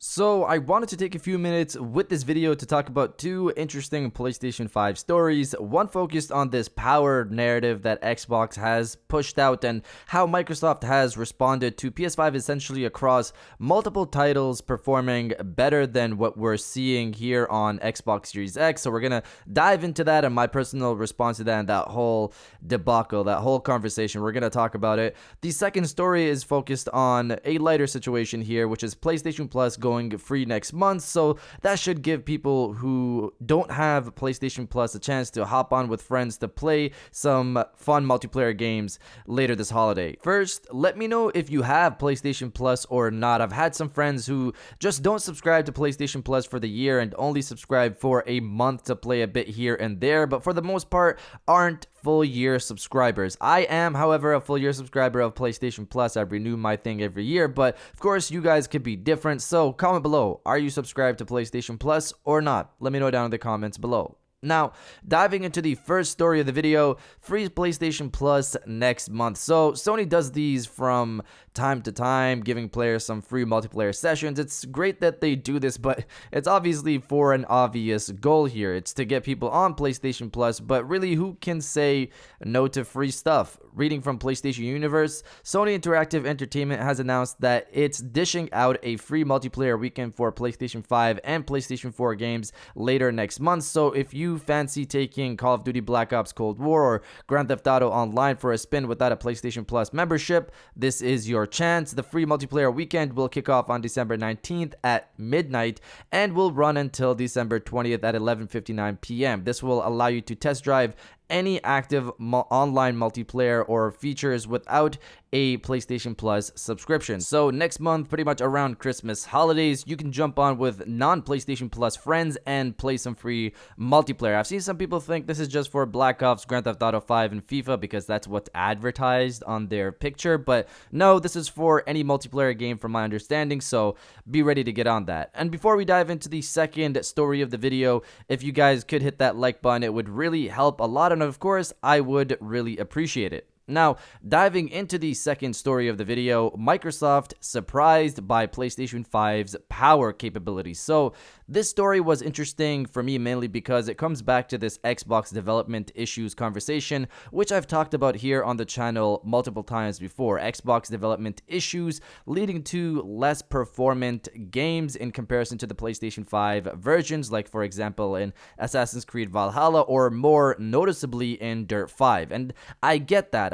So I wanted to take a few minutes with this video to talk about two interesting PlayStation 5 stories, one focused on this power narrative that Xbox has pushed out and how Microsoft has responded to PS5 essentially across multiple titles performing better than what we're seeing here on Xbox Series X. So we're going to dive into that and my personal response to that and that whole debacle, that whole conversation. We're going to talk about it. The second story is focused on a lighter situation here, which is PlayStation Plus going free next month, so that should give people who don't have PlayStation Plus a chance to hop on with friends to play some fun multiplayer games later this holiday. First, let me know if you have PlayStation Plus or not. I've had some friends who just don't subscribe to PlayStation Plus for the year and only subscribe for a month to play a bit here and there, but for the most part aren't full year subscribers. I am, however, a full year subscriber of PlayStation Plus. I renew my thing every year, but of course you guys could be different, so comment below, are you subscribed to PlayStation Plus or not? Let me know down in the comments below. Now, diving into the first story of the video, free PlayStation Plus next month. So Sony does these from time to time, giving players some free multiplayer sessions. It's great that they do this, but it's obviously for an obvious goal here. It's to get people on PlayStation Plus, but really, who can say no to free stuff? Reading from PlayStation Universe, Sony Interactive Entertainment has announced that it's dishing out a free multiplayer weekend for PlayStation 5 and PlayStation 4 games later next month. So if you fancy taking Call of Duty Black Ops Cold War or Grand Theft Auto Online for a spin without a PlayStation Plus membership, this is your chance. The free multiplayer weekend will kick off on December 19th at midnight and will run until December 20th at 11:59 p.m. This will allow you to test drive any active online multiplayer or features without a PlayStation Plus subscription. So next month, pretty much around Christmas holidays, you can jump on with non-PlayStation Plus friends and play some free multiplayer. I've seen some people think this is just for Black Ops, Grand Theft Auto 5, and FIFA because that's what's advertised on their picture, but no, this is for any multiplayer game from my understanding, so be ready to get on that. And before we dive into the second story of the video, if you guys could hit that like button, it would really help a lot, and of course, I would really appreciate it. Now, diving into the second story of the video, Microsoft surprised by PlayStation 5's power capabilities. So, this story was interesting for me mainly because it comes back to this Xbox development issues conversation, which I've talked about here on the channel multiple times before. Xbox development issues leading to less performant games in comparison to the PlayStation 5 versions, like for example in Assassin's Creed Valhalla or more noticeably in Dirt 5. And I get that,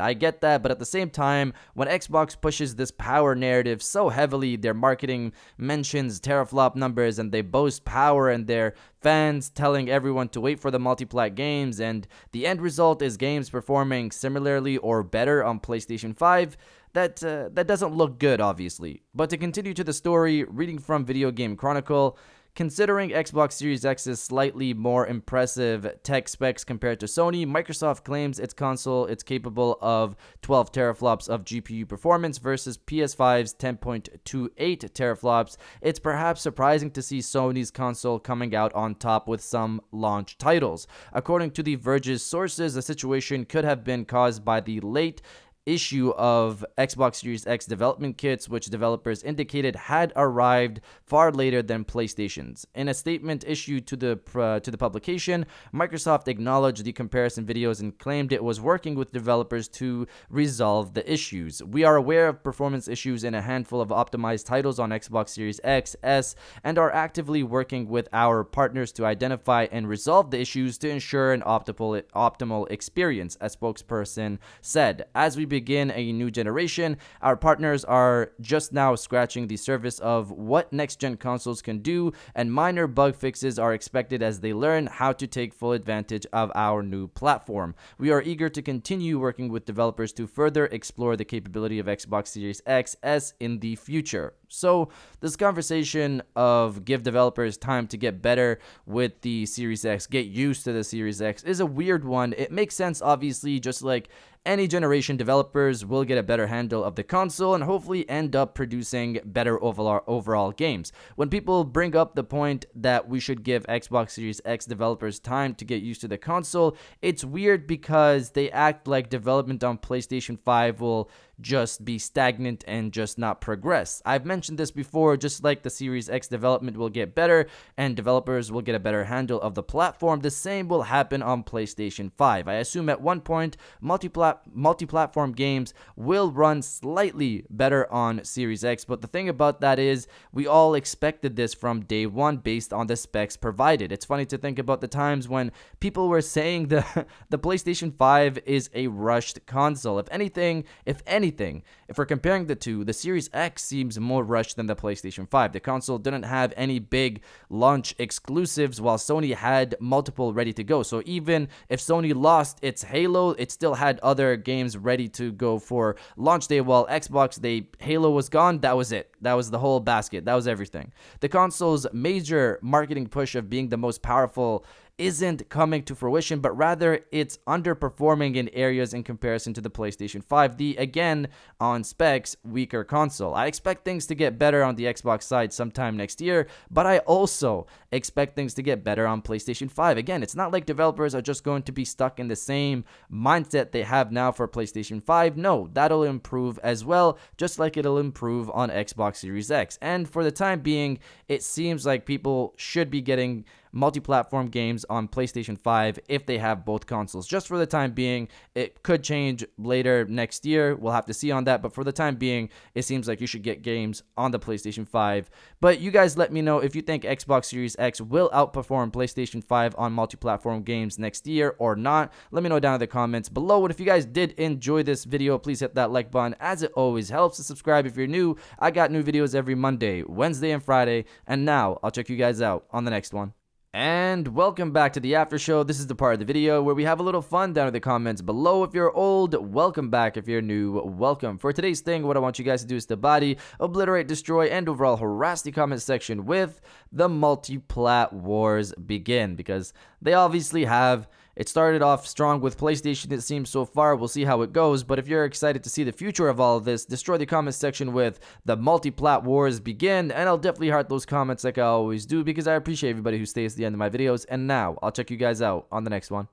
but at the same time, when Xbox pushes this power narrative so heavily, their marketing mentions teraflop numbers and they boast power and their fans telling everyone to wait for the multi-plat games, and the end result is games performing similarly or better on PlayStation 5, that doesn't look good, obviously. But to continue to the story, reading from Video Game Chronicle, considering Xbox Series X's slightly more impressive tech specs compared to Sony, Microsoft claims its console is capable of 12 teraflops of GPU performance versus PS5's 10.28 teraflops. It's perhaps surprising to see Sony's console coming out on top with some launch titles. According to The Verge's sources, the situation could have been caused by the late issue of Xbox Series X development kits, which developers indicated had arrived far later than PlayStation's. In a statement issued to the publication, Microsoft acknowledged the comparison videos and claimed it was working with developers to resolve the issues. We are aware of performance issues in a handful of optimized titles on Xbox Series X, S, and are actively working with our partners to identify and resolve the issues to ensure an optimal experience, a spokesperson said. As we begin a new generation, our partners are just now scratching the surface of what next-gen consoles can do, and minor bug fixes are expected as they learn how to take full advantage of our new platform. We are eager to continue working with developers to further explore the capability of Xbox Series X, S in the future. So, this conversation of give developers time to get better with the Series X, get used to the Series X, is a weird one. It makes sense, obviously, just like any generation, developers will get a better handle of the console and hopefully end up producing better overall games. When people bring up the point that we should give Xbox Series X developers time to get used to the console, it's weird because they act like development on PlayStation 5 will just be stagnant and just not progress. I've mentioned this before, just like the Series X development will get better and developers will get a better handle of the platform, the same will happen on PlayStation 5. I assume at one point multi-platform games will run slightly better on Series X, but the thing about that is we all expected this from day one based on the specs provided. It's funny to think about the times when people were saying the PlayStation 5 is a rushed console. If anything, if we're comparing the two, the Series X seems more rushed than the PlayStation 5. The console didn't have any big launch exclusives while Sony had multiple ready to go. So even if Sony lost its Halo, it still had other games ready to go for launch day, while Xbox, Halo was gone. That was it. That was the whole basket. That was everything. The console's major marketing push of being the most powerful isn't coming to fruition, but rather it's underperforming in areas in comparison to the PlayStation 5, the, again, on specs, weaker console. I expect things to get better on the Xbox side sometime next year, but I also expect things to get better on PlayStation 5. Again, it's not like developers are just going to be stuck in the same mindset they have now for PlayStation 5. No, that'll improve as well, just like it'll improve on Xbox Series X. And for the time being, it seems like people should be getting multi-platform games on PlayStation 5 if they have both consoles. Just for the time being, it could change later next year. We'll have to see on that, but for the time being, it seems like you should get games on the PlayStation 5. But you guys let me know if you think Xbox Series X will outperform PlayStation 5 on multi-platform games next year or not. Let me know down in the comments below. And if you guys did enjoy this video, please hit that like button, as it always helps. And subscribe if you're new. I got new videos every Monday, Wednesday, and Friday. And now I'll check you guys out on the next one. And welcome back to the after show. This is the part of the video where we have a little fun down in the comments below. If you're old, welcome back. If you're new, welcome. For today's thing, what I want you guys to do is to body, obliterate, destroy, and overall harass the comment section with the multi-plat wars begin, because they obviously have. It started off strong with PlayStation, it seems so far. We'll see how it goes. But if you're excited to see the future of all of this, destroy the comment section with the multi-plat wars begin. And I'll definitely heart those comments like I always do, because I appreciate everybody who stays to the end of my videos. And now, I'll check you guys out on the next one.